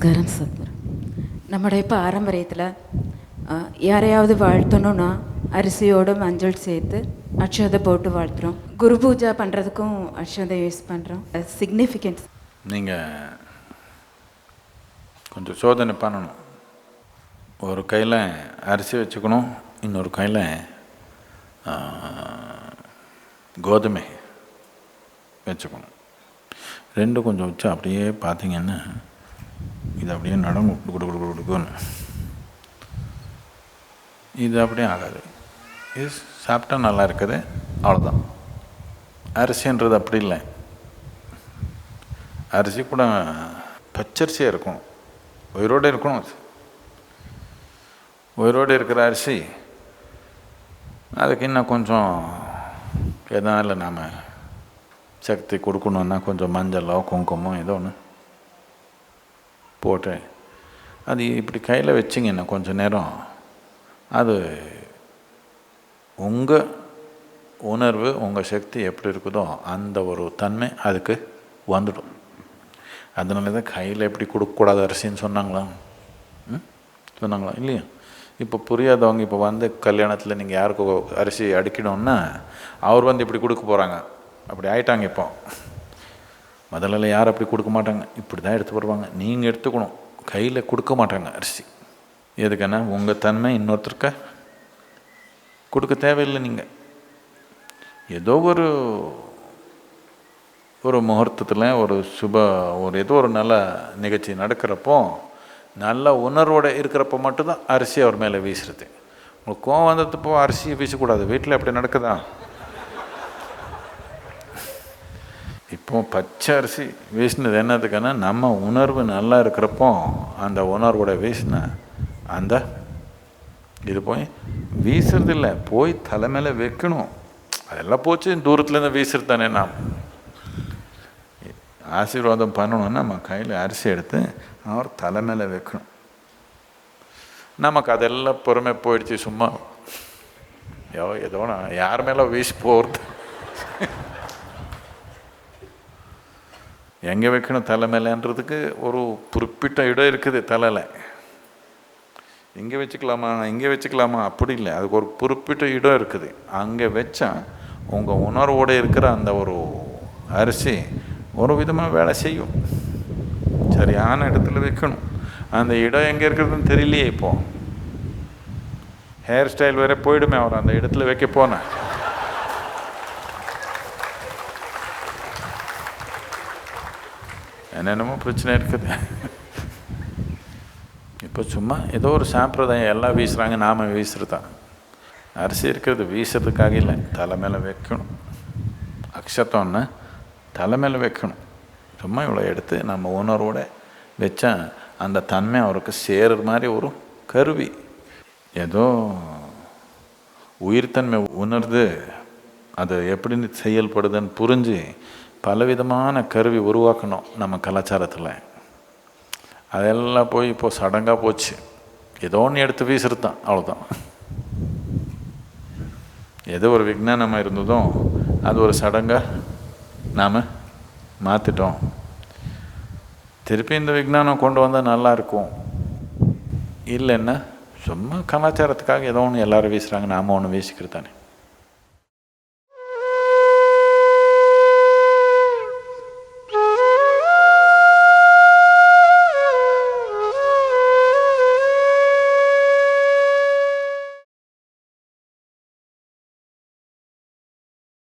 நமஸ்காரம் சத்குரு. நம்முடைய பாரம்பரியத்தில் யாரையாவது வாழ்த்தணும்னா அரிசியோட மஞ்சள் சேர்த்து அக்ஷதை போட்டு வாழ்த்துறோம். குரு பூஜா பண்ணுறதுக்கும் அக்ஷதை யூஸ் பண்ணுறோம். சிக்னிஃபிகன்ஸ் நீங்கள் கொஞ்சம் சோதனை பண்ணணும். ஒரு கையில் அரிசி வச்சுக்கணும், இன்னொரு கையில் கோதுமை வச்சுக்கணும். ரெண்டும் கொஞ்சம் வச்சு அப்படியே பார்த்தீங்கன்னா இது அப்படியே நடங்கும் கொடுக்கணும். இது அப்படியே ஆகாது. இது சாப்பிட்டா நல்லா இருக்குது, அவ்வளோதான். அரிசின்றது அப்படி இல்லை. அரிசி கூட பச்சரிசியாக இருக்கணும், உயிரோடு இருக்கணும். அது உயிரோடு இருக்கிற அரிசி, அதுக்கு இன்னும் கொஞ்சம் எதனால நாம் சக்தி கொடுக்கணுன்னா கொஞ்சம் மஞ்சளோ குங்குமம் ஏதோ ஒன்று போட்டு அது இப்படி கையில் வச்சிங்கன்னா கொஞ்சம் நேரம் அது உங்கள் உணர்வு, உங்கள் சக்தி எப்படி இருக்குதோ அந்த ஒரு தன்மை அதுக்கு வந்துடும். அதனால தான் கையில் எப்படி கொடுக்கக்கூடாது அரிசின்னு சொன்னாங்களா? சொன்னாங்களா இல்லையா? இப்போ புரியாதவங்க இப்போ வந்து கல்யாணத்தில் நீங்கள் யாருக்கு அரிசி அடிக்கணும்னா அவர் வந்து இப்படி கொடுக்க போகிறாங்க, அப்படி ஆயிட்டாங்க. இப்போ முதல்ல யாரும் அப்படி கொடுக்க மாட்டாங்க, இப்படி தான் எடுத்து வருவாங்க. நீங்கள் எடுத்துக்கணும், கையில் கொடுக்க மாட்டாங்க அரிசி. எதுக்குன்னா உங்கள் தன்மை இன்னொருத்தருக்கு கொடுக்க தேவையில்லை. நீங்கள் ஏதோ ஒரு முகூர்த்தத்தில் ஒரு ஏதோ ஒரு நல்ல நிகழ்ச்சி நடக்கிறப்போ நல்ல உணர்வோடு இருக்கிறப்போ மட்டும்தான் அரிசி அவர் மேலே வீசுறது. உங்களுக்கு கோவம் வந்ததுப்போ அரிசியை வீசக்கூடாது. வீட்டில் அப்படி நடக்குதா? இப்போ பச்சை அரிசி வீசினது என்னதுக்குன்னா நம்ம உணர்வு நல்லா இருக்கிறப்போ அந்த உணர்வோட வீசின அந்த இது போய் வீசுறது இல்லை, போய் தலை மேலே வைக்கணும். அதெல்லாம் போச்சு, தூரத்துலேருந்து வீசுறது தானே. நாம் ஆசீர்வாதம் பண்ணணும்னா நம்ம கையில் அரிசி எடுத்து அவர் தலை மேலே வைக்கணும். நமக்கு அதெல்லாம் பொறுமை போயிடுச்சு. சும்மா ஏதோ யார் மேலே வீசி போகிறது. எங்கே வைக்கணும் தலை மேலேன்றதுக்கு ஒரு குறிப்பிட்ட இடம் இருக்குது தலையில். இங்கே வச்சுக்கலாமா அப்படி இல்லை. அதுக்கு ஒரு குறிப்பிட்ட இடம் இருக்குது. அங்கே வச்சா உங்கள் உணர்வோடு இருக்கிற அந்த ஒரு அரிசி ஒரு விதமாக வேலை செய்யும். சரியான இடத்துல வைக்கணும். அந்த இடம் எங்கே இருக்கிறதுன்னு தெரியலையே. இப்போது ஹேர் ஸ்டைல் வேற போயிடுமே அவர் அந்த இடத்துல வைக்க போனேன். என்னென்னமோ பிரச்சனை இருக்குது. இப்போ சும்மா ஏதோ ஒரு சாம்பிரதாயம் எல்லாம் வீசுகிறாங்க, நாம் வீசுறதா? அரிசி இருக்கிறது வீசுறதுக்காக இல்லை, தலை மேலே வைக்கணும். அக்ஷத்தம்னா தலை மேலே வைக்கணும். சும்மா இவ்வளோ எடுத்து நம்ம உணர்வோடு வச்சா அந்த தன்மை அவருக்கு சேருற மாதிரி ஒரு கருவி. ஏதோ உயிர்த்தன்மை உணர்ந்து அது எப்படின்னு செயல்படுதுன்னு புரிஞ்சு பலவிதமான கருவி உருவாக்கணும் நம்ம கலாச்சாரத்தில். அதெல்லாம் போய் இப்போது சடங்காக போச்சு. ஏதோ ஒன்று எடுத்து வீசுறது தான், அவ்வளோதான். ஏதோ ஒரு விஞ்ஞானமாக இருந்ததோ அது ஒரு சடங்காக நாம் மாற்றிட்டோம். திருப்பி இந்த விஞ்ஞானம் கொண்டு வந்தால் நல்லாயிருக்கும். இல்லைன்னா சும்மா கலாச்சாரத்துக்காக ஏதோ ஒன்று எல்லோரும் வீசுகிறாங்க, நாம் ஒன்று வீசிக்கிறது தானே.